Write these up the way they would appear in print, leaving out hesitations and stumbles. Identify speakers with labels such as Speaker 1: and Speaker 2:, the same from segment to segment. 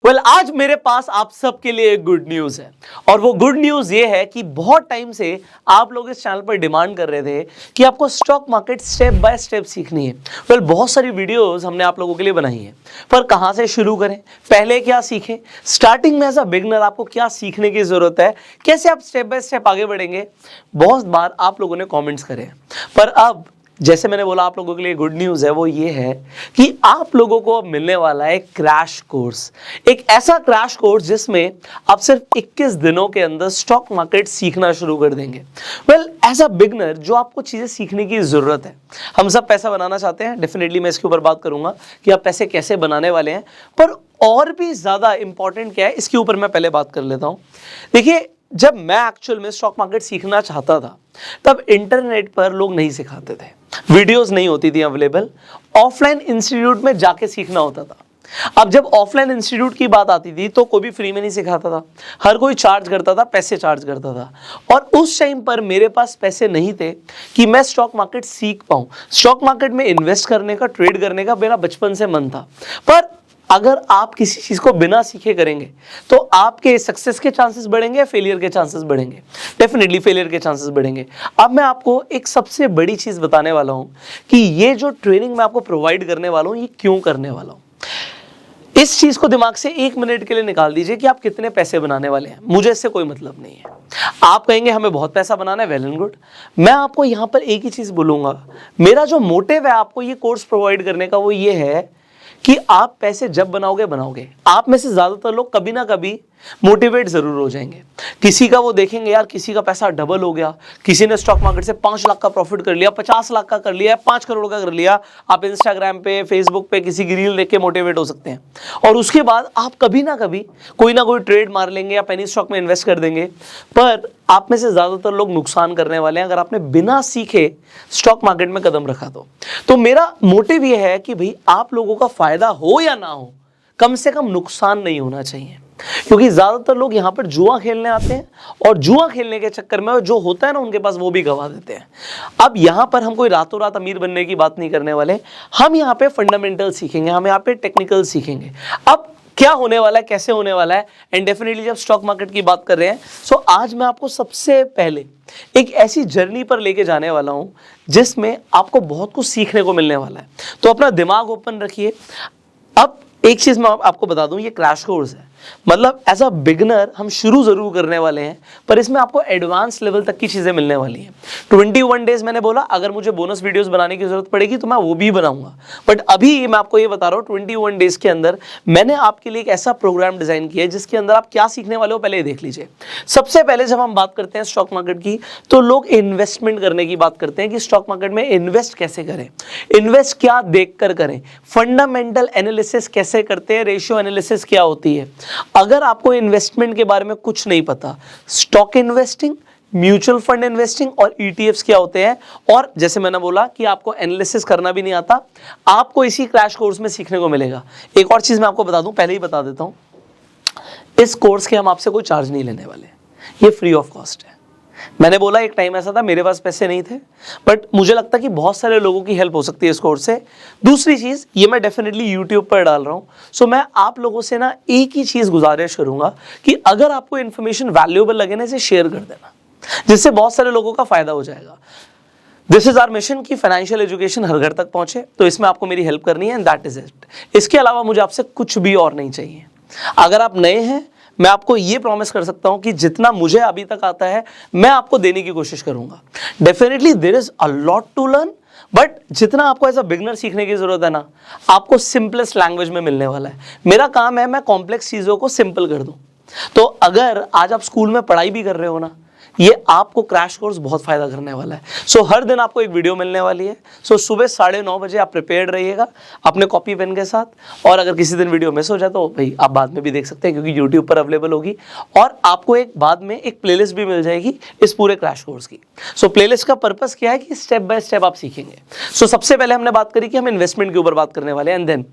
Speaker 1: आज मेरे पास आप सबके लिए एक गुड न्यूज़ है और वो गुड न्यूज़ ये है कि बहुत टाइम से आप लोग इस चैनल पर डिमांड कर रहे थे कि आपको stock market step by step सीखनी है। बहुत सारी वीडियोस हमने आप लोगों के लिए बनाई है, पर कहाँ से शुरू करें, पहले क्या सीखें, स्टार्टिंग में एज अ बिगनर आपको क्या सीखने की ज़रूरत है, कैसे आप स्टेप बाय स्टेप आगे बढ़ेंगे। बहुत बार आप लोगों ने कॉमेंट्स करे, पर अब जैसे मैंने बोला आप लोगों के लिए गुड न्यूज़ है, वो ये है कि आप लोगों को अब मिलने वाला है क्रैश कोर्स। एक ऐसा क्रैश कोर्स जिसमें आप सिर्फ 21 दिनों के अंदर स्टॉक मार्केट सीखना शुरू कर देंगे। एज अ बिगनर जो आपको चीज़ें सीखने की ज़रूरत है, हम सब पैसा बनाना चाहते हैं, डेफिनेटली मैं इसके ऊपर बात करूंगा कि आप पैसे कैसे बनाने वाले हैं, पर और भी ज़्यादा इंपॉर्टेंट क्या है इसके ऊपर मैं पहले बात कर लेता हूँ। देखिए, जब मैं एक्चुअल में स्टॉक मार्केट सीखना चाहता था तब इंटरनेट पर लोग नहीं सिखाते थे, वीडियोस नहीं होती थी अवेलेबल, ऑफलाइन इंस्टीट्यूट में जाके सीखना होता था। अब जब ऑफलाइन इंस्टीट्यूट की बात आती थी तो कोई भी फ्री में नहीं सिखाता था, हर कोई चार्ज करता था, पैसे चार्ज करता था। और उस टाइम पर मेरे पास पैसे नहीं थे कि मैं स्टॉक मार्केट सीख पाऊं। स्टॉक मार्केट में इन्वेस्ट करने का, ट्रेड करने का मेरा बचपन से मन था, पर अगर आप किसी चीज़ को बिना सीखे करेंगे तो आपके सक्सेस के चांसेस बढ़ेंगे या फेलियर के चांसेस बढ़ेंगे? डेफिनेटली फेलियर के चांसेस बढ़ेंगे। अब मैं आपको एक सबसे बड़ी चीज़ बताने वाला हूं कि ये जो ट्रेनिंग मैं आपको प्रोवाइड करने वाला हूं, ये क्यों करने वाला हूं। इस चीज़ को दिमाग से 1 मिनट के लिए निकाल दीजिए कि आप कितने पैसे बनाने वाले हैं। मुझे इससे कोई मतलब नहीं है। आप कहेंगे हमें बहुत पैसा बनाना है, वेल एंड गुड। मैं आपको यहाँ पर एक ही चीज़ बोलूँगा, मेरा जो मोटिव है आपको ये कोर्स प्रोवाइड करने का, वो ये है कि आप पैसे जब बनाओगे, आप में से ज़्यादातर लोग कभी ना कभी मोटिवेट ज़रूर हो जाएंगे। किसी का वो देखेंगे, यार किसी का पैसा डबल हो गया, किसी ने स्टॉक मार्केट से 5 लाख का प्रॉफिट कर लिया, 50 लाख का कर लिया, 5 करोड़ का कर लिया। आप इंस्टाग्राम पे, फेसबुक पे किसी की रील देख के मोटिवेट हो सकते हैं और उसके बाद आप कभी ना कभी कोई ना कोई ट्रेड मार लेंगे या पेनी स्टॉक में इन्वेस्ट कर देंगे। पर आप में से ज़्यादातर लोग नुकसान करने वाले हैं अगर आपने बिना सीखे स्टॉक मार्केट में कदम रखा तो मेरा मोटिव ये है कि भाई आप लोगों का फायदा हो या ना हो, कम से कम नुकसान नहीं होना चाहिए। क्योंकि ज्यादातर लोग यहाँ पर जुआ खेलने आते हैं और जुआ खेलने के चक्कर में जो होता है ना उनके पास, वो भी गवा देते हैं। अब यहाँ पर हम कोई रातों रात अमीर बनने की बात नहीं करने वाले, हम यहाँ पे फंडामेंटल सीखेंगे, हम यहाँ पे टेक्निकल सीखेंगे। अब क्या होने वाला है, कैसे होने वाला है, एंड डेफिनेटली जब स्टॉक मार्केट की बात कर रहे हैं, सो आज मैं आपको सबसे पहले एक ऐसी जर्नी पर लेके जाने वाला हूं जिसमें आपको बहुत कुछ सीखने को मिलने वाला है। तो अपना दिमाग ओपन रखिए। अब एक चीज मैं आपको बता दूं, ये क्रैश कोर्स है, मतलब एज अ बिगनर हम शुरू जरूर करने वाले हैं, पर इसमें आपको एडवांस लेवल तक की चीजें मिलने वाली हैं। 21 डेज मैंने बोला, अगर मुझे बोनस वीडियोस बनाने की जरूरत पड़ेगी तो मैं वो भी बनाऊंगा, बट अभी मैं आपको ये बता रहा हूँ 21 डेज के अंदर मैंने आपके लिए एक ऐसा प्रोग्राम डिजाइन किया है जिसके अंदर आप क्या सीखने वाले हो पहले देख लीजिए। सबसे पहले जब हम बात करते हैं स्टॉक मार्केट की तो लोग इन्वेस्टमेंट करने की बात करते हैं कि स्टॉक मार्केट में इन्वेस्ट कैसे करें, इन्वेस्ट क्या देखकर करें, फंडामेंटल एनालिसिस कैसे करते हैं, रेशियो एनालिसिस क्या होती है। अगर आपको इन्वेस्टमेंट के बारे में कुछ नहीं पता, stock investing, mutual fund investing और ईटीएफ्स क्या होते हैं, और जैसे मैंने बोला कि आपको एनालिसिस करना भी नहीं आता, आपको इसी क्रैश कोर्स में सीखने को मिलेगा। एक और चीज मैं आपको बता दूं, पहले ही बता देता हूं, इस कोर्स के हम आपसे कोई चार्ज नहीं लेने वाले, ये फ्री ऑफ कॉस्ट है। मैंने बोला एक टाइम ऐसा था मेरे पास पैसे नहीं थे, बट मुझे लगता कि बहुत सारे लोगों की हेल्प हो सकती है इस कोर्स से। दूसरी चीज़, ये मैं डेफिनेटली यूट्यूब पर डाल रहा हूँ, सो मैं आप लोगों से ना एक ही चीज़ गुजारिश करूँगा कि अगर आपको इन्फॉर्मेशन वैल्यूएबल लगे ना, इसे शेयर कर देना, जिससे बहुत सारे लोगों का फायदा हो जाएगा। दिस इज आवर मिशन कि फाइनेंशियल एजुकेशन हर घर तक पहुँचे, तो इसमें आपको मेरी हेल्प करनी है एंड दैट इज इट। इसके अलावा मुझे आपसे कुछ भी और नहीं चाहिए। अगर आप नए हैं, मैं आपको ये प्रॉमिस कर सकता हूं कि जितना मुझे अभी तक आता है मैं आपको देने की कोशिश करूंगा। Definitely there is a lot to learn, but जितना आपको एज अ बिगनर सीखने की जरूरत है ना, आपको सिंपलेस्ट लैंग्वेज में मिलने वाला है। मेरा काम है मैं कॉम्प्लेक्स चीजों को सिंपल कर दूं। तो अगर आज आप स्कूल में पढ़ाई भी कर रहे हो ना, ये आपको क्रैश कोर्स बहुत फायदा करने वाला है। सो हर दिन आपको एक वीडियो मिलने वाली है। सो सुबह 9:30 बजे आप प्रिपेयर्ड रहिएगा अपने कॉपी पेन के साथ, और अगर किसी दिन वीडियो मिस हो जाए तो भाई आप बाद में भी देख सकते हैं क्योंकि यूट्यूब पर अवेलेबल होगी, और आपको एक बाद में एक प्लेलिस्ट भी मिल जाएगी इस पूरे क्रैश कोर्स की। सो प्लेलिस्ट का पर्पस क्या है कि स्टेप बाय स्टेप आप सीखेंगे। सो सबसे पहले हमने बात करी कि हम इन्वेस्टमेंट के ऊपर बात करने वाले हैं, and then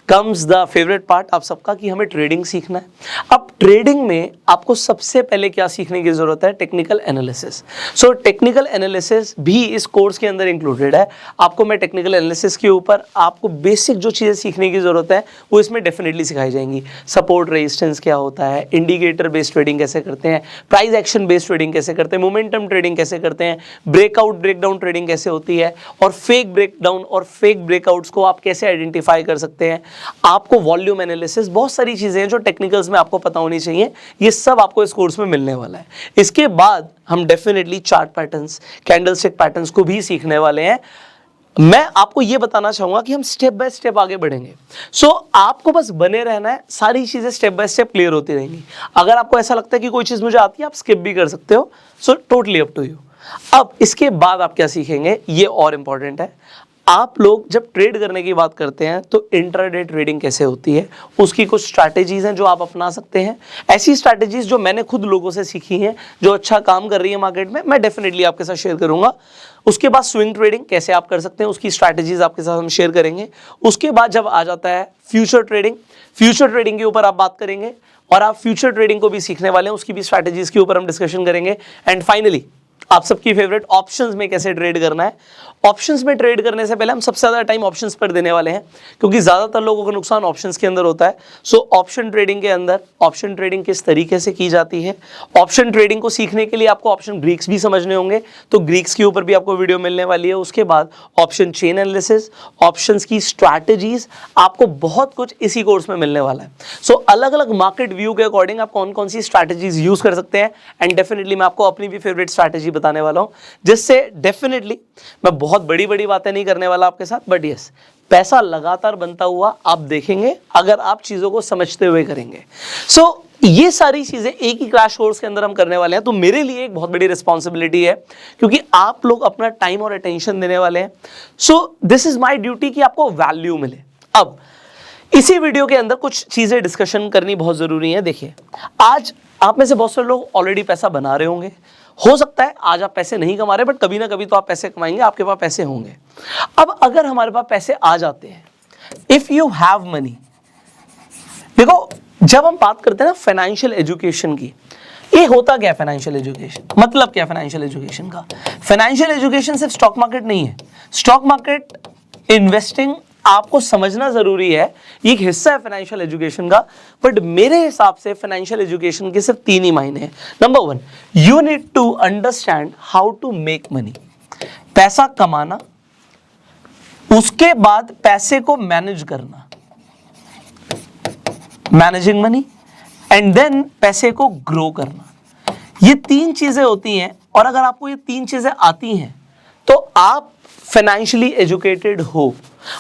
Speaker 1: comes the favourite part आप सबका कि हमें ट्रेडिंग सीखना है। अब ट्रेडिंग में आपको सबसे पहले क्या सीखने की जरूरत है, technical technical analysis. So technical analysis भी इस कोर्स के अंदर इंक्लूडेड है। आपको मैं टेक्निकल एनालिसिस के ऊपर आपको बेसिक जो चीज़ें सीखने की ज़रूरत है वो इसमें डेफिनेटली सिखाई जाएंगी। सपोर्ट रेजिस्टेंस क्या होता है, इंडिकेटर बेस्ड ट्रेडिंग कैसे करते हैं, प्राइस एक्शन बेस्ड ट्रेडिंग कैसे करते हैं, मोमेंटम ट्रेडिंग कैसे करते हैं, ब्रेकआउट ब्रेकडाउन ट्रेडिंग कैसे होती है, और फेक ब्रेकडाउन और फेक ब्रेकआउट्स को आप कैसे आइडेंटिफाई कर सकते हैं। आपको वॉल्यूम एनालिसिस, बहुत सारी चीज़ें हैं जो टेक्निकल्स में आपको पता होनी चाहिए, ये सब आपको इस कोर्स में मिलने वाला है। इसके बाद हम definitely chart patterns, candlestick patterns को भी सीखने वाले हैं। मैं आपको यह बताना चाहूंगा कि हम स्टेप बाय स्टेप आगे बढ़ेंगे। सो आपको बस बने रहना है, सारी चीजें स्टेप बाय स्टेप क्लियर होती रहेंगी। अगर आपको ऐसा लगता है कि कोई चीज मुझे आती है, आप स्किप भी कर सकते हो। So totally up to you. अब इसके बाद आप क्या सीखेंगे, ये और इंपॉर्टेंट है। आप लोग जब ट्रेड करने की बात करते हैं तो इंट्राडे ट्रेडिंग कैसे होती है, उसकी कुछ स्ट्रैटेजीज हैं जो आप अपना सकते हैं। ऐसी स्ट्रैटेजीज जो मैंने खुद लोगों से सीखी हैं, जो अच्छा काम कर रही है मार्केट में, मैं डेफिनेटली आपके साथ शेयर करूंगा। उसके बाद स्विंग ट्रेडिंग कैसे आप कर सकते हैं, उसकी स्ट्रैटेजीज आपके साथ हम शेयर करेंगे। उसके बाद जब आ जाता है फ्यूचर ट्रेडिंग, फ्यूचर ट्रेडिंग के ऊपर आप बात करेंगे और आप फ्यूचर ट्रेडिंग को भी सीखने वाले हैं, उसकी भी स्ट्रैटेजीज के ऊपर हम डिस्कशन करेंगे। एंड फाइनली आप सबकी फेवरेट ऑप्शंस में कैसे ट्रेड करना है। ऑप्शंस में ट्रेड करने से पहले हम सबसे ज़्यादा टाइम ऑप्शंस पर देने वाले हैं, क्योंकि ज़्यादातर लोगों का नुकसान ऑप्शंस के अंदर होता है। सो ऑप्शन ट्रेडिंग के अंदर ऑप्शन ट्रेडिंग किस तरीके से की जाती है, ऑप्शन ट्रेडिंग को सीखने के लिए आपको ऑप्शन ग्रीक्स भी समझने होंगे, तो ग्रीक्स के ऊपर भी आपको वीडियो मिलने वाली है। उसके बाद ऑप्शन चेन एनालिसिस, ऑप्शंस की स्ट्रैटेजीज, आपको बहुत कुछ इसी कोर्स में मिलने वाला है। सो अलग अलग मार्केट व्यू के अकॉर्डिंग आप कौन कौन सी स्ट्रैटेजीज यूज कर सकते हैं, एंड डेफिनेटली मैं आपको अपनी भी फेवरेट स्ट्रैटेजी बताने वाला हूं, जिससे डेफिनेटली मैं बहुत बड़ी बड़ी बातें नहीं करने वाला आपके साथ, बट यस, पैसा लगातार बनता हुआ आप देखेंगे अगर आप चीजों को समझते हुए करेंगे। सो ये सारी चीजें एक ही क्रैश कोर्स के अंदर हम करने वाले हैं, तो मेरे लिए एक बहुत बड़ी रिस्पॉन्सिबिलिटी है, क्योंकि आप लोग अपना टाइम और अटेंशन देने वाले हैं। So this is my duty कि आपको वैल्यू मिले। अब इसी वीडियो के अंदर कुछ चीजें डिस्कशन करनी बहुत जरूरी है। देखिए, आज आप में से बहुत सारे लोग ऑलरेडी पैसा बना रहे होंगे। हो सकता है आज आप पैसे नहीं कमा रहे, बट कभी ना कभी तो आप पैसे कमाएंगे, आपके पास पैसे होंगे। अब अगर हमारे पास पैसे आ जाते हैं, इफ यू हैव मनी, देखो जब हम बात करते हैं ना फाइनेंशियल एजुकेशन की, ये होता क्या है फाइनेंशियल एजुकेशन, मतलब क्या फाइनेंशियल एजुकेशन का। फाइनेंशियल एजुकेशन सिर्फ स्टॉक मार्केट नहीं है। स्टॉक मार्केट, इन्वेस्टिंग आपको समझना जरूरी है, ये एक हिस्सा है फाइनेंशियल एजुकेशन का, बट मेरे हिसाब से फाइनेंशियल एजुकेशन के सिर्फ 3 ही मायने हैं। Number 1, you need to understand how to make money, पैसा कमाना, उसके बाद पैसे को मैनेज करना, मैनेजिंग मनी, एंड देन पैसे को ग्रो करना। ये 3 चीजें होती हैं, और अगर आपको ये 3 चीजें आती हैं तो आप फाइनेंशियली एजुकेटेड हो।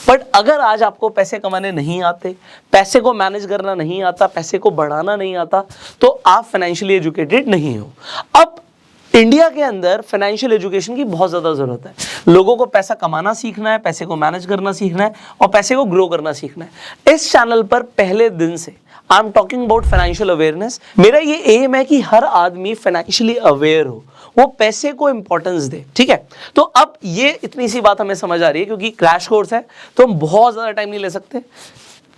Speaker 1: बट अगर आज आपको पैसे कमाने नहीं आते, पैसे को मैनेज करना नहीं आता, पैसे को बढ़ाना नहीं आता, तो आप फाइनेंशियली एजुकेटेड नहीं हो। अब इंडिया के अंदर फाइनेंशियल एजुकेशन की बहुत ज़्यादा ज़रूरत है। लोगों को पैसा कमाना सीखना है, पैसे को मैनेज करना सीखना है, और पैसे को ग्रो करना सीखना है। इस चैनल पर पहले दिन से I am talking about financial awareness. मेरा ये एम है कि हर आदमी फाइनेंशियली अवेयर हो, वो पैसे को इंपॉर्टेंस दे, ठीक है। तो अब ये इतनी सी बात हमें समझ आ रही है, क्योंकि क्रैश कोर्स है तो हम बहुत ज़्यादा टाइम नहीं ले सकते।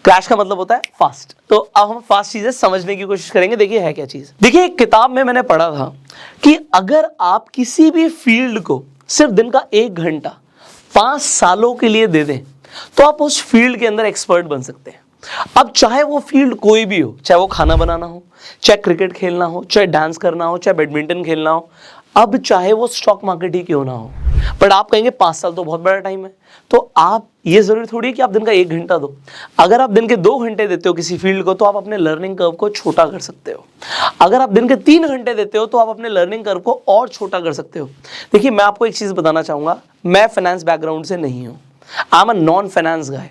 Speaker 1: क्रैश का मतलब होता है फास्ट, तो अब हम फास्ट चीजें समझने की कोशिश करेंगे। देखिए है क्या चीज। देखिए एक किताब में मैंने पढ़ा था कि अगर आप किसी भी फील्ड को सिर्फ दिन का 1 घंटा 5 सालों के लिए दे दें, तो आप उस फील्ड के अंदर एक्सपर्ट बन सकते हैं। अब चाहे वो फील्ड कोई भी हो, चाहे वो खाना बनाना हो, चाहे क्रिकेट खेलना हो, चाहे डांस करना हो, चाहे बैडमिंटन खेलना हो, अब चाहे वो स्टॉक मार्केट ही क्यों ना हो, बट आप कहेंगे 5 साल तो बहुत बड़ा टाइम है, तो आप ये जरूरी थोड़ी है कि आप दिन का 1 घंटा दो। अगर आप दिन के 2 घंटे देते हो किसी फील्ड को, तो आप अपने लर्निंग कर्व को छोटा कर सकते हो। अगर आप दिन के 3 घंटे देते हो, तो आप अपने लर्निंग कर्व को और छोटा कर सकते हो। देखिए मैं आपको एक चीज बताना चाहूंगा, मैं फाइनेंस बैकग्राउंड से नहीं हूँ, I am a non finance guy,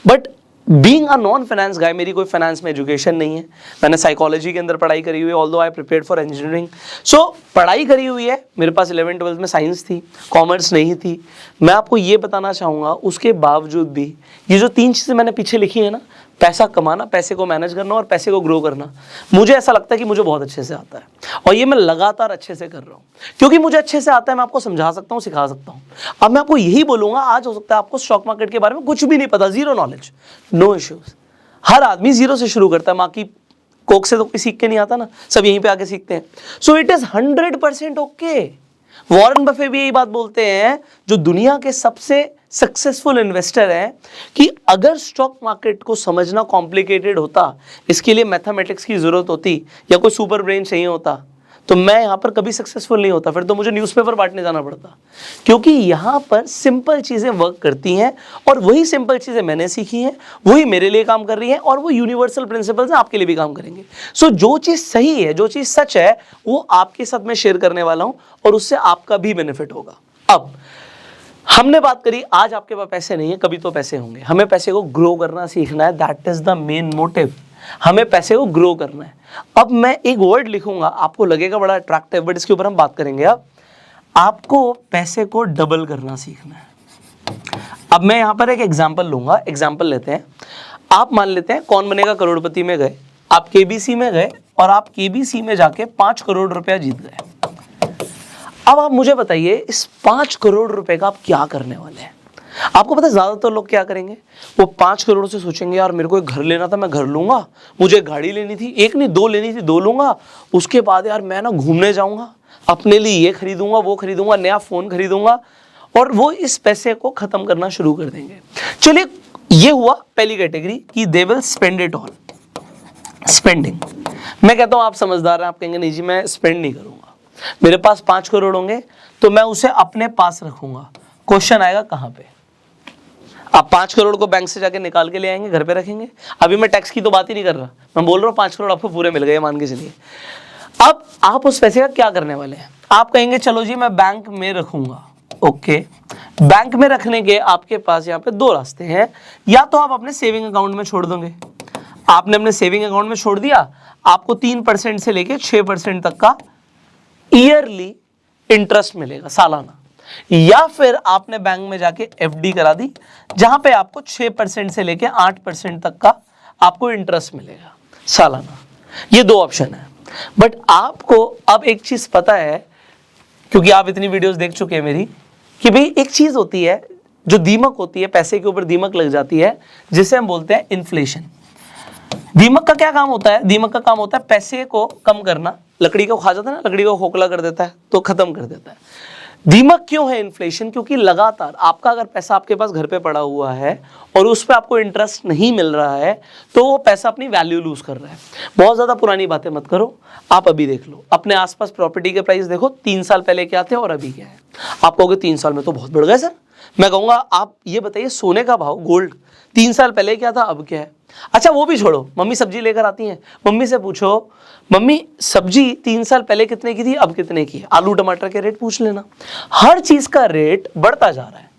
Speaker 1: but being a non finance guy, मेरी कोई फाइनेंस में एजुकेशन नहीं है। मैंने साइकोलॉजी के अंदर पढ़ाई करी हुई है, although I prepared for engineering. So पढ़ाई करी हुई है, मेरे पास 11th-12th में साइंस थी, कॉमर्स नहीं थी। मैं आपको ये बताना चाहूँगा, उसके बावजूद भी ये जो 3 चीज़ें मैंने पीछे लिखी है ना, पैसा कमाना, पैसे को मैनेज करना और पैसे को ग्रो करना, मुझे ऐसा लगता है कि मुझे बहुत अच्छे से आता है, और ये मैं लगातार अच्छे से कर रहा हूँ। क्योंकि मुझे अच्छे से आता है, मैं आपको समझा सकता हूँ, सिखा सकता हूँ। अब मैं आपको यही बोलूँगा, आज हो सकता है आपको स्टॉक मार्केट के बारे में कुछ भी नहीं पता, जीरो नॉलेज, नो इश्यूज। हर आदमी जीरो से शुरू करता है, माँ की कोक से तो कोई सीख के नहीं आता ना, सब यहीं पे आके सीखते हैं। So it is 100% okay. Warren Buffett भी यही बात बोलते हैं, जो दुनिया के सबसे सक्सेसफुल इन्वेस्टर हैं, कि अगर स्टॉक मार्केट को समझना कॉम्प्लिकेटेड होता, इसके लिए मैथमेटिक्स की जरूरत होती या कोई सुपर ब्रेन चाहिए होता, तो मैं यहां पर कभी सक्सेसफुल नहीं होता, फिर तो मुझे न्यूज़पेपर बांटने जाना पड़ता। क्योंकि यहां पर सिंपल चीजें वर्क करती हैं, और वही सिंपल चीजें मैंने सीखी हैं, वही मेरे लिए काम कर रही हैं, और वो यूनिवर्सल प्रिंसिपल्स हैं, आपके लिए भी काम करेंगे। सो जो चीज सही है, जो चीज सच है, वो आपके साथ मैं शेयर करने वाला हूं, और उससे आपका भी बेनिफिट होगा। अब हमने बात करी, आज आपके पास पैसे नहीं है, कभी तो पैसे होंगे, हमें पैसे को ग्रो करना सीखना है, that is the main motive. हमें पैसे को ग्रो करना है। अब मैं एक वर्ड लिखूंगा, आपको लगेगा बड़ा अट्रैक्टिव, बट इसके ऊपर हम बात करेंगे। अब आपको पैसे को डबल करना सीखना है। अब मैं यहां पर एक एग्जांपल लूंगा, एग्जांपल लेते हैं। आप मान लेते हैं कौन बनेगा करोड़पति में गए, आप केबीसी में गए, और आप केबीसी में जाके 5 करोड़ रुपया जीत गए। अब आप मुझे बताइए, इस 5 करोड़ रुपए का आप क्या करने वाले हैं? आपको पता है ज्यादातर लोग क्या करेंगे, वो 5 करोड़ से सोचेंगे, यार मेरे को एक घर लेना था, मैं घर लूंगा, मुझे गाड़ी लेनी थी, एक नहीं 2 लेनी थी, 2 लूंगा, उसके बाद यार मैं ना घूमने जाऊंगा, अपने लिए ये खरीदूंगा, वो खरीदूंगा, नया फोन खरीदूंगा, और वो इस पैसे को खत्म करना शुरू कर देंगे। चलिए, ये हुआ पहली कैटेगरी कि they will spend it all, spending. मैं कहता हूं आप समझदार हैं, आप कहेंगे नहीं जी मैं स्पेंड नहीं करूंगा, मेरे पास 5 करोड़ होंगे तो मैं उसे अपने पास रखूंगा। क्वेश्चन आएगा कहां पे? आप 5 करोड़ को बैंक से जाके निकाल के ले आएंगे, घर पे रखेंगे। अभी मैं टैक्स की तो बात ही नहीं कर रहा, मैं बोल रहा हूँ 5 करोड़ आपको पूरे मिल गए, मान के चलिए। अब आप उस पैसे का क्या करने वाले हैं? आप कहेंगे चलो जी मैं बैंक में रखूंगा। ओके, बैंक में रखने के आपके पास यहाँ पे 2 रास्ते हैं। या तो आप अपने सेविंग अकाउंट में छोड़ दोगे, आपने अपने सेविंग अकाउंट में छोड़ दिया, आपको 3% से लेके 6% तक का ईयरली इंटरेस्ट मिलेगा, सालाना। या फिर आपने बैंक में जाके एफडी करा दी, जहां पे आपको 6% से लेके 8% तक का आपको इंटरेस्ट मिलेगा सालाना। ये 2 ऑप्शन है। बट आपको अब एक चीज पता है, क्योंकि आप इतनी वीडियोस देख चुके हैं मेरी, कि भाई एक चीज होती है जो दीमक होती है, पैसे के ऊपर दीमक लग जाती है, जिसे हम बोलते हैं इन्फ्लेशन। दीमक का क्या काम होता है? दीमक का काम होता है पैसे को कम करना। लकड़ी को खा जाता है ना, लकड़ी को खोखला कर देता है तो खत्म कर देता है। दीमक क्यों है इन्फ्लेशन? क्योंकि लगातार आपका अगर पैसा आपके पास घर पे पड़ा हुआ है और उस पर आपको इंटरेस्ट नहीं मिल रहा है, तो वो पैसा अपनी वैल्यू लूज कर रहा है। बहुत ज्यादा पुरानी बातें मत करो, आप अभी देख लो, अपने आसपास प्रॉपर्टी के प्राइस देखो, 3 साल पहले क्या थे और अभी क्या है। आप कहोगे 3 साल में तो बहुत बढ़ गए सर। मैं कहूंगा आप ये बताइए, सोने का भाव, गोल्ड 3 साल पहले क्या था, अब क्या है? अच्छा वो भी छोड़ो, मम्मी सब्जी लेकर आती हैं, मम्मी से पूछो मम्मी सब्जी 3 साल पहले कितने की थी, अब कितने की है? आलू टमाटर के रेट पूछ लेना। हर चीज का रेट बढ़ता जा रहा है,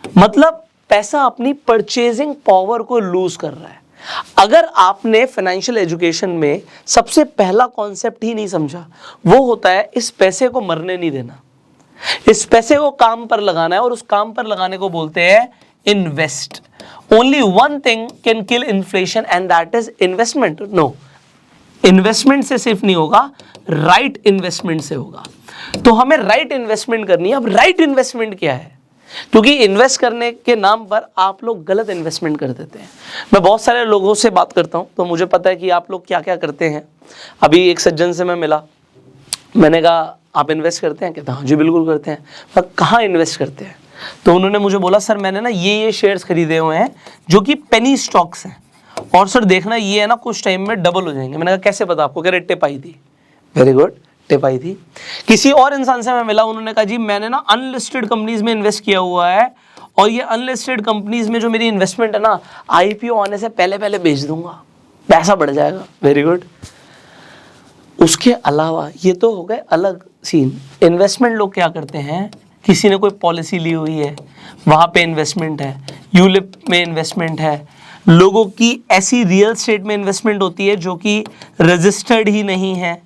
Speaker 1: मतलब पैसा अपनी परचेजिंग पावर को लूज कर रहा है। अगर आपने फाइनेंशियल एजुकेशन में सबसे पहला कॉन्सेप्ट ही नहीं समझा, वो होता है इस पैसे को मरने नहीं देना, इस पैसे को काम पर लगाना है, और उस काम पर लगाने को बोलते हैं invest. Only one thing can kill inflation and that is investment. No, investment से सिर्फ नहीं होगा, राइट इन्वेस्टमेंट से होगा। तो हमें राइट इन्वेस्टमेंट करनी है। अब राइट इन्वेस्टमेंट क्या है? क्योंकि इन्वेस्ट करने के नाम पर आप लोग गलत इन्वेस्टमेंट कर देते हैं। मैं बहुत सारे लोगों से बात करता हूं, तो मुझे पता है कि आप लोग क्या क्या करते हैं। अभी एक सज्जन से मैं मिला, मैंने कहा आप इन्वेस्ट करते हैं? कहते हाँ जी बिल्कुल करते हैं। मैं कहाँ इन्वेस्ट करते हैं? तो उन्होंने मुझे बोला सर मैंने ना ये शेयर्स खरीदे हुए हैं जो कि पेनी स्टॉक्स हैं, और सर देखना ये है ना कुछ टाइम में डबल हो जाएंगे। मैंने कहा कैसे पता आपको? कह रहे टिप आई थी। वेरी गुड, टिप आई थी। किसी और इंसान से मैं मिला, उन्होंने कहा जी मैंने ना अनलिस्टेड कंपनीज में इन्वेस्ट किया हुआ है, और ये अनलिस्टेड कंपनीज में जो मेरी इन्वेस्टमेंट है ना, आईपीओ आने से पहले पहले बेच दूंगा, पैसा बढ़ जाएगा। Very good. उसके अलावा ये तो हो गए अलग सीन। इन्वेस्टमेंट लोग क्या करते हैं, किसी ने कोई पॉलिसी ली हुई है, वहां पे इन्वेस्टमेंट है, यूलिप में इन्वेस्टमेंट है, लोगों की ऐसी रियल स्टेट में इन्वेस्टमेंट होती है जो कि रजिस्टर्ड ही नहीं है।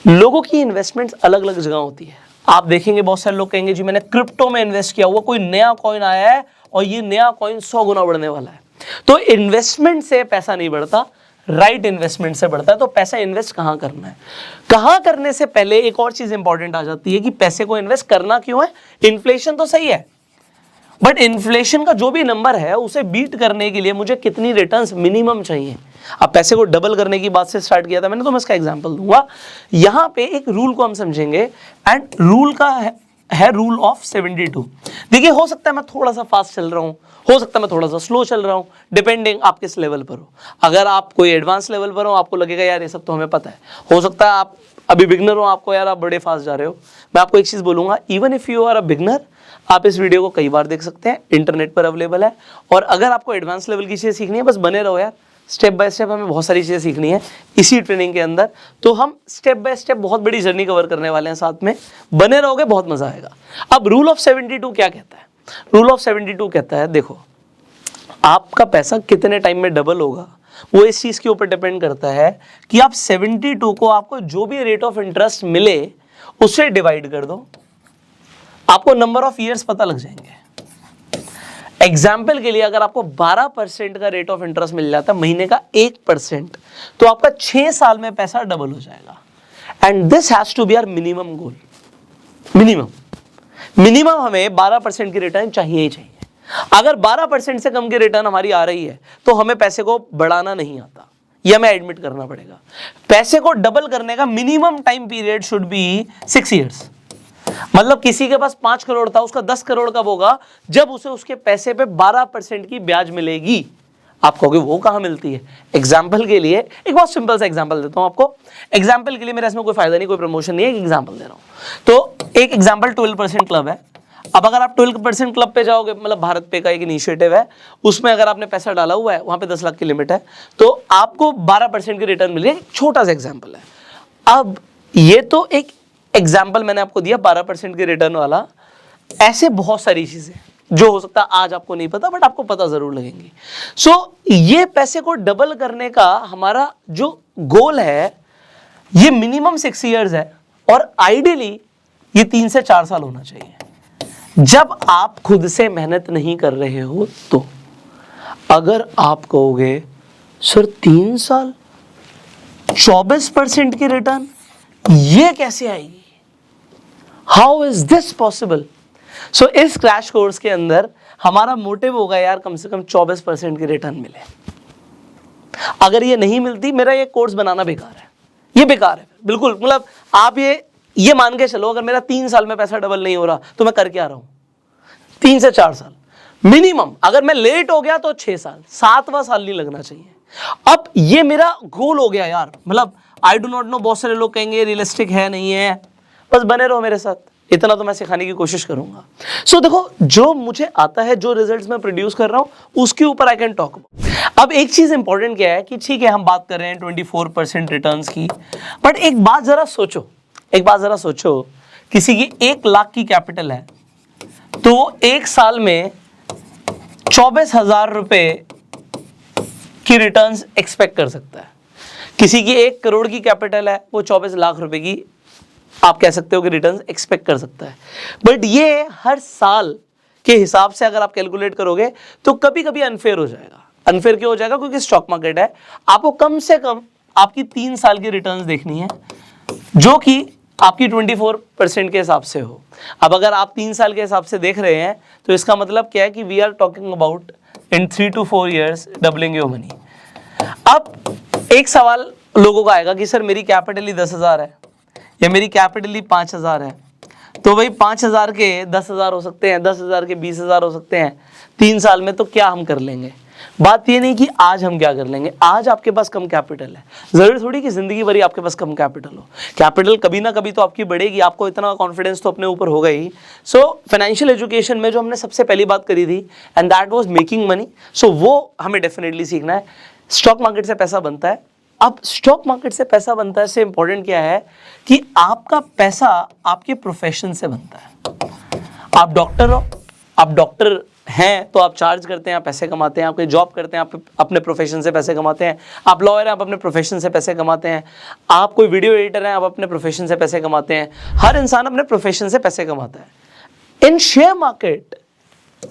Speaker 1: लोगों की इन्वेस्टमेंट्स अलग अलग जगह होती है। आप देखेंगे बहुत सारे लोग कहेंगे जी मैंने क्रिप्टो में इन्वेस्ट किया हुआ, कोई नया कॉइन आया है और ये नया कॉइन 100 गुना बढ़ने वाला है। तो इन्वेस्टमेंट से पैसा नहीं बढ़ता, राइट इन्वेस्टमेंट से बढ़ता है। तो पैसा इन्वेस्ट कहां करना है? कहां करने से पहले एक और चीज इंपॉर्टेंट आ जाती है कि पैसे को इन्वेस्ट करना क्यों है। इन्फ्लेशन तो सही है, बट इन्फ्लेशन का जो भी नंबर है उसे बीट करने के लिए मुझे कितनी रिटर्न्स मिनिमम चाहिए। अब पैसे को डबल करने की बात से स्टार्ट किया था मैंने, तो मैं इसका एग्जांपल दूंगा। यहाँ पे एक रूल को हम समझेंगे, एंड रूल का है रूल ऑफ 72। देखिए, हो सकता है मैं थोड़ा सा फास्ट चल रहा हूँ, हो सकता है मैं थोड़ा सा स्लो चल रहा हूँ, डिपेंडिंग आप किस लेवल पर हो। अगर आप कोई एडवांस लेवल पर हो, आपको लगेगा यार ये सब तो हमें पता है। हो सकता है आप अभी बिगनर हो, आपको यार आप बड़े फास्ट जा रहे हो। मैं आपको एक चीज़ बोलूँगा, even if you are a beginner, आप इस वीडियो को कई बार देख सकते हैं, इंटरनेट पर अवेलेबल है। और अगर आपको एडवांस लेवल की चीज़ें सीखनी है, बस बने रहो यार, स्टेप बाय स्टेप हमें बहुत सारी चीज़ें सीखनी है इसी ट्रेनिंग के अंदर। तो हम स्टेप बाय स्टेप बहुत बड़ी जर्नी कवर करने वाले हैं साथ में, बने रहोगे, बहुत मजा आएगा। अब रूल ऑफ 72 क्या कहता है? रूल ऑफ 72 कहता है, देखो आपका पैसा कितने टाइम में डबल होगा वो इस चीज़ के ऊपर डिपेंड करता है कि आप 72 को आपको जो भी रेट ऑफ इंटरेस्ट मिले उससे डिवाइड कर दो, आपको नंबर ऑफ ईयर्स पता लग जाएंगे। एग्जाम्पल के लिए, अगर आपको 12% का रेट ऑफ इंटरेस्ट मिल जाता है, महीने का 1%, तो आपका 6 साल में पैसा डबल हो जाएगा। And this has to be our minimum goal. Minimum हमें 12% की रिटर्न चाहिए ही चाहिए। अगर 12% से कम की रिटर्न हमारी आ रही है तो हमें पैसे को बढ़ाना नहीं आता, यह हमें एडमिट करना पड़ेगा। पैसे को डबल करने का minimum time period should be 6 years. मतलब किसी के पास 5 करोड़ था, उसका 10 करोड़ कब होगा? जब उसे उसके पैसे पे 12% की ब्याज मिलेगी। आप कहोगे वो कहां मिलती है? एग्जाम्पल के लिए एक बहुत सिंपल सा एग्जाम्पल देता हूं आपको। एग्जाम्पल के लिए, मेरा इसमें कोई फायदा नहीं, कोई प्रमोशन नहीं है, एक एग्जाम्पल दे रहा हूं। तो एक एग्जाम्पल 12% क्लब है। अब अगर आप 12% क्लब पे जाओगे, मतलब भारत पे का एक इनिशिएटिव है, उसमें अगर आपने पैसा डाला हुआ है, वहां पे 10 लाख की लिमिट है, तो आपको 12% की रिटर्न मिल रही है। छोटा सा एग्जाम्पल है। अब ये तो एक एग्जाम्पल मैंने आपको दिया 12% की रिटर्न वाला। ऐसे बहुत सारी चीजें जो हो सकता है आज आपको नहीं पता, बट आपको पता जरूर लगेंगी। सो ये पैसे को डबल करने का हमारा जो गोल है, ये मिनिमम 6 ईयर्स है, और आइडियली ये 3 से 4 साल होना चाहिए। जब आप खुद से मेहनत नहीं कर रहे हो तो। अगर आप कहोगे सर 3 साल 24% की रिटर्न, ये कैसे आएगी? How is this possible? So इस क्रैश कोर्स के अंदर हमारा मोटिव होगा यार कम से कम 24% की रिटर्न मिले। अगर ये नहीं मिलती, मेरा ये कोर्स बनाना बेकार है, ये बेकार है बिल्कुल। मतलब आप ये मान के चलो, अगर मेरा 3 साल में पैसा डबल नहीं हो रहा तो मैं कर क्या रहा हूं? 3 से 4 साल मिनिमम। अगर मैं लेट हो गया तो 6 साल, 7वां साल नहीं लगना चाहिए। अब ये मेरा गोल हो गया यार। मतलब आई डू नॉट नो, बहुत सारे लोग कहेंगे रियलिस्टिक है, नहीं है, बस बने रहो मेरे साथ, इतना तो मैं सिखाने की कोशिश करूंगा। सो देखो, जो मुझे आता है, जो रिजल्ट्स मैं प्रोड्यूस कर रहा हूं, उसके ऊपर आई कैन टॉक। अब एक चीज इंपॉर्टेंट क्या है कि ठीक है हम बात कर रहे हैं 24% रिटर्न्स की, बट एक बात जरा सोचो, किसी की 1 लाख की कैपिटल है तो 1 साल में 24,000 रुपए की रिटर्न्स एक्सपेक्ट कर सकता है। किसी की 1 करोड़ की कैपिटल है, वो 24 लाख रुपए की आप कह सकते हो कि रिटर्न्स एक्सपेक्ट कर सकता है। बट ये हर साल के हिसाब से अगर आप कैलकुलेट करोगे तो कभी कभी अनफेयर हो जाएगा। अनफेयर क्यों हो जाएगा? क्योंकि स्टॉक मार्केट है, आपको कम से कम आपकी 3 साल की रिटर्न्स देखनी है, जो कि आपकी 24% के हिसाब से हो। अब अगर आप 3 साल के हिसाब से देख रहे हैं तो इसका मतलब क्या है कि we are talking about in 3 to 4 years doubling your money. अब एक सवाल लोगों का आएगा कि सर मेरी कैपिटल ही 10,000 है या मेरी कैपिटल ही 5,000 है, तो भाई 5,000 के 10,000 हो सकते हैं, 10,000 के 20,000 हो सकते हैं 3 साल में, तो क्या हम कर लेंगे? बात ये नहीं कि आज हम क्या कर लेंगे, आज आपके पास कम कैपिटल है, जरूरी थोड़ी कि जिंदगी भरी आपके पास कम कैपिटल हो। कैपिटल कभी ना कभी तो आपकी बढ़ेगी, आपको इतना कॉन्फिडेंस तो अपने ऊपर होगा ही। सो फाइनेंशियल एजुकेशन में जो हमने सबसे पहली बात करी थी, and that was making money, so वो हमें डेफिनेटली सीखना है। स्टॉक मार्केट से पैसा बनता है। अब स्टॉक मार्केट से पैसा बनता है से इंपॉर्टेंट क्या है कि आपका पैसा आपके प्रोफेशन से बनता है। आप डॉक्टर हो, आप डॉक्टर हैं तो आप चार्ज करते हैं, आप पैसे कमाते हैं। आप कोई जॉब करते हैं, आप अपने प्रोफेशन से पैसे कमाते हैं। आप लॉयर हैं, आप अपने प्रोफेशन से पैसे कमाते हैं। आप कोई वीडियो एडिटर हैं, आप अपने प्रोफेशन से पैसे कमाते हैं। हर इंसान अपने प्रोफेशन से पैसे कमाता है। In share market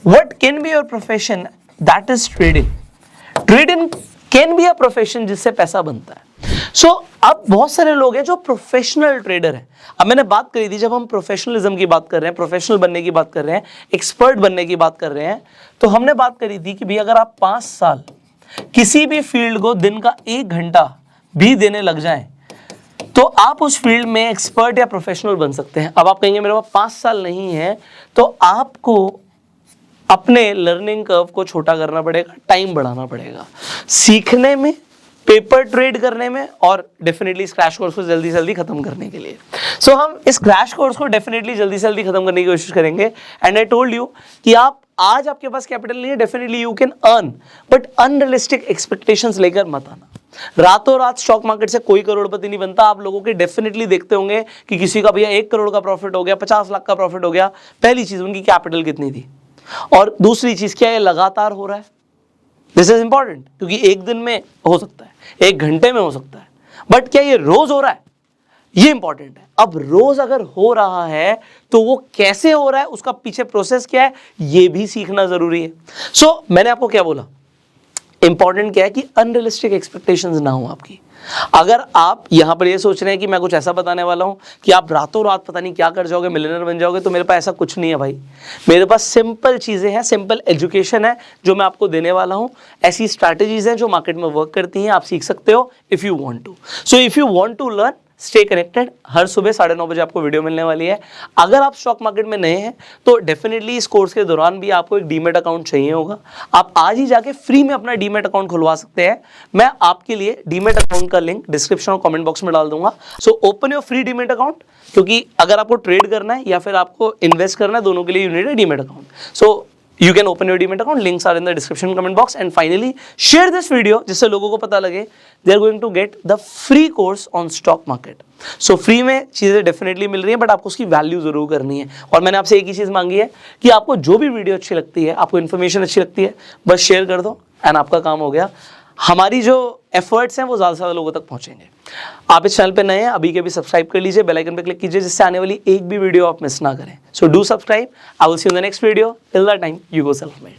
Speaker 1: what can be your profession? That is trading. Trading can be a profession जिससे पैसा बनता है। सो अब बहुत सारे लोग हैं जो प्रोफेशनल ट्रेडर हैं। अब मैंने बात करी थी, जब हम प्रोफेशनलिज्म की बात कर रहे हैं, प्रोफेशनल बनने की बात कर रहे हैं, एक्सपर्ट बनने की बात कर रहे हैं, तो हमने बात करी थी कि भाई अगर आप 5 साल किसी भी फील्ड को दिन का 1 घंटा भी देने लग जाएं तो आप उस फील्ड में एक्सपर्ट या प्रोफेशनल बन सकते हैं। अब आप कहेंगे मेरे पास 5 साल नहीं है, तो आपको अपने लर्निंग कर्व को छोटा करना पड़ेगा, टाइम बढ़ाना पड़ेगा सीखने में, पेपर ट्रेड करने में और डेफिनेटली इस क्रैश कोर्स को जल्दी से जल्दी खत्म करने के लिए। सो हम इस क्रैश कोर्स को डेफिनेटली जल्दी से जल्दी खत्म करने की कोशिश करेंगे। एंड आई टोल्ड यू कि आप आज आपके पास कैपिटल नहीं है, definitely you can earn, but unrealistic expectations लेकर मत आना। रातों रात स्टॉक मार्केट से कोई करोड़पति नहीं बनता। आप लोगों के डेफिनेटली देखते होंगे कि किसी का भैया 1 करोड़ का प्रॉफिट हो गया, 50 लाख का प्रॉफिट हो गया। पहली चीज उनकी कैपिटल कितनी थी, और दूसरी चीज क्या है, लगातार हो रहा है। दिस इज इंपॉर्टेंट, क्योंकि एक दिन में हो सकता है, 1 घंटे में हो सकता है, बट क्या ये रोज हो रहा है, ये इंपॉर्टेंट है। अब रोज अगर हो रहा है तो वो कैसे हो रहा है, उसका पीछे प्रोसेस क्या है, ये भी सीखना जरूरी है। सो मैंने आपको क्या बोला, इंपॉर्टेंट क्या है कि अनरियलिस्टिक एक्सपेक्टेशंस ना हो आपकी। अगर आप यहां पर ये सोच रहे हैं कि मैं कुछ ऐसा बताने वाला हूं कि आप रातों रात पता नहीं क्या कर जाओगे, मिलियनर बन जाओगे, तो मेरे पास ऐसा कुछ नहीं है भाई। मेरे पास सिंपल चीजें हैं, सिंपल एजुकेशन है जो मैं आपको देने वाला हूं। ऐसी स्ट्रैटेजीज हैं जो मार्केट में वर्क करती हैं, आप सीख सकते हो if you want to. So if you want to learn, stay connected. हर सुबह 9:30 बजे आपको वीडियो मिलने वाली है। अगर आप स्टॉक मार्केट में नए हैं तो डेफिनेटली इस कोर्स के दौरान भी आपको एक डीमेट अकाउंट चाहिए होगा। आप आज ही जाके फ्री में अपना डीमेट अकाउंट खुलवा सकते हैं। मैं आपके लिए डीमेट अकाउंट का लिंक डिस्क्रिप्शन और कमेंट बॉक्स में डाल दूंगा। So open your free demat account, क्योंकि अगर आपको ट्रेड करना है या फिर आपको इन्वेस्ट करना है, दोनों के लिए you need a demat account. So you can open your demat account, links are in the description comment box, and finally share this video जिससे लोगों को पता लगे they are going to get the free course on stock market। so free में चीजें definitely मिल रही हैं, but आपको उसकी वैल्यू जरूर करनी है। और मैंने आपसे एक ही चीज मांगी है कि आपको जो भी वीडियो अच्छी लगती है, आपको इन्फॉर्मेशन अच्छी लगती है, बस शेयर कर दो एंड आपका काम हो गया। हमारी जो एफर्ट्स हैं वो ज़्यादा से ज़्यादा लोगों तक पहुंचेंगे। आप इस चैनल पे नए हैं, अभी के भी सब्सक्राइब कर लीजिए, बेल आइकन पे क्लिक कीजिए, जिससे आने वाली एक भी वीडियो आप मिस ना करें। So do subscribe. I will see you in the next video. Till that time, you go self made.